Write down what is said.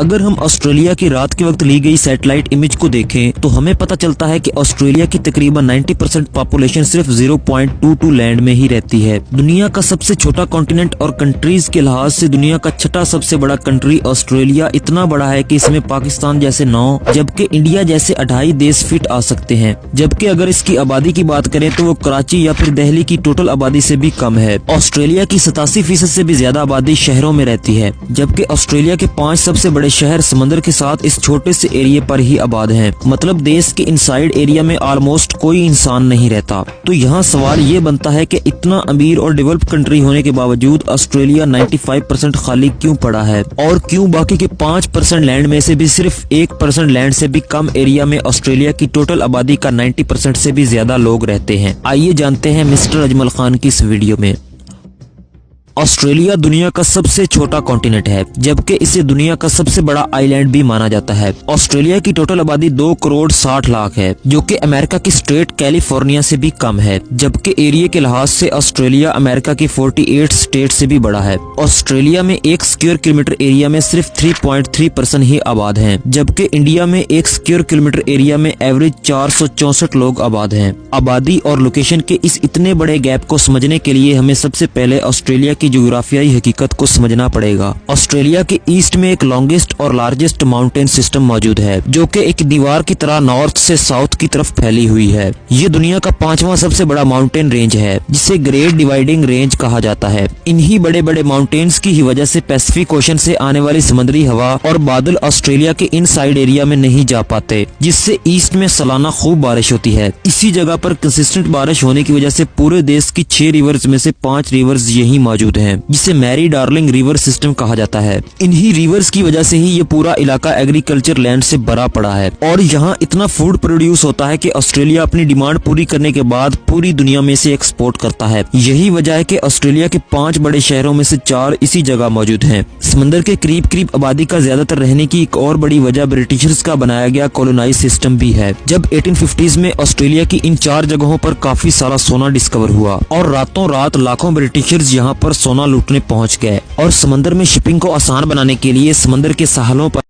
अगर हम ऑस्ट्रेलिया की रात के वक्त ली गई सैटेलाइट इमेज को देखें तो हमें पता चलता है कि ऑस्ट्रेलिया की तकरीबन 90% पॉपुलेशन सिर्फ 0.22 लैंड में ही रहती है। दुनिया का सबसे छोटा कॉन्टिनेंट और कंट्रीज के लिहाज से दुनिया का छठा सबसे बड़ा कंट्री ऑस्ट्रेलिया इतना बड़ा है कि इसमें पाकिस्तान जैसे 9 जबकि इंडिया जैसे 28 देश फिट आ सकते हैं। जबकि अगर इसकी आबादी की बात करें तो वो कराची या फिर दिल्ली की टोटल आबादी से भी कम है। ऑस्ट्रेलिया की 87% से भी ज्यादा आबादी शहरों में रहती है, जबकि ऑस्ट्रेलिया के 5 सबसे बड़े शहर समंदर के साथ इस छोटे से एरिया पर ही आबाद हैं। मतलब देश के इनसाइड एरिया में ऑलमोस्ट कोई इंसान नहीं रहता। तो यहाँ सवाल ये बनता है कि इतना अमीर और डेवलप कंट्री होने के बावजूद ऑस्ट्रेलिया 95% खाली क्यों पड़ा है, और क्यों बाकी के 5% लैंड में से भी सिर्फ 1% लैंड से भी कम एरिया में ऑस्ट्रेलिया की टोटल आबादी का 90% से भी ज्यादा लोग रहते हैं। आइए जानते हैं मिस्टर अजमल खान की इस वीडियो में। ऑस्ट्रेलिया दुनिया का सबसे छोटा कॉन्टिनेंट है, जबकि इसे दुनिया का सबसे बड़ा आइलैंड भी माना जाता है। ऑस्ट्रेलिया की टोटल आबादी 2 करोड़ 60 लाख है, जो कि अमेरिका की स्टेट कैलिफोर्निया से भी कम है। जबकि एरिया के लिहाज से ऑस्ट्रेलिया अमेरिका की 48 स्टेट से भी बड़ा है। ऑस्ट्रेलिया में 1 स्क्वायर किलोमीटर एरिया में सिर्फ 3.3% ही आबाद हैं, जबकि इंडिया में 1 स्क्वायर किलोमीटर एरिया में एवरेज 464 लोग आबाद हैं। आबादी और लोकेशन के इस इतने बड़े गैप को समझने के लिए हमें सबसे पहले ऑस्ट्रेलिया की ज्योग्राफियाई हकीकत को समझना पड़ेगा। ऑस्ट्रेलिया के ईस्ट में एक लॉन्गेस्ट और लार्जेस्ट माउंटेन सिस्टम मौजूद है, जो कि एक दीवार की तरह नॉर्थ से साउथ की तरफ फैली हुई है। ये दुनिया का 5वां सबसे बड़ा माउंटेन रेंज है, जिसे ग्रेट डिवाइडिंग रेंज कहा जाता है। इन्हीं बड़े बड़े माउंटेन्स की ही वजह से पैसिफिक ओशन से आने वाली समुद्री हवा और बादल ऑस्ट्रेलिया के इन साइड एरिया में नहीं जा पाते, जिससे ईस्ट में सालाना खूब बारिश होती है। इसी जगह पर कंसिस्टेंट बारिश होने की वजह से पूरे देश की 6 रिवर्स में से 5 रिवर्स यही मौजूद हैं, जिसे मैरी डार्लिंग रिवर सिस्टम कहा जाता है। इन्हीं रिवर्स की वजह से ही ये पूरा इलाका एग्रीकल्चर लैंड से भरा पड़ा है, और यहाँ इतना फूड प्रोड्यूस होता है कि ऑस्ट्रेलिया अपनी डिमांड पूरी करने के बाद पूरी दुनिया में से एक्सपोर्ट करता है। यही वजह है कि ऑस्ट्रेलिया के 5 बड़े शहरों में से 4 इसी जगह मौजूद हैं। समंदर के करीब करीब आबादी का ज्यादातर रहने की एक और बड़ी वजह ब्रिटिशर्स का बनाया गया कॉलोनाइज सिस्टम भी है। जब 1850s में ऑस्ट्रेलिया की इन 4 जगहों पर काफी सारा सोना डिस्कवर हुआ, और रातों रात लाखों ब्रिटिशर्स यहाँ पर सोना लूटने पहुंच गए, और समंदर में शिपिंग को आसान बनाने के लिए समंदर के साहलों पर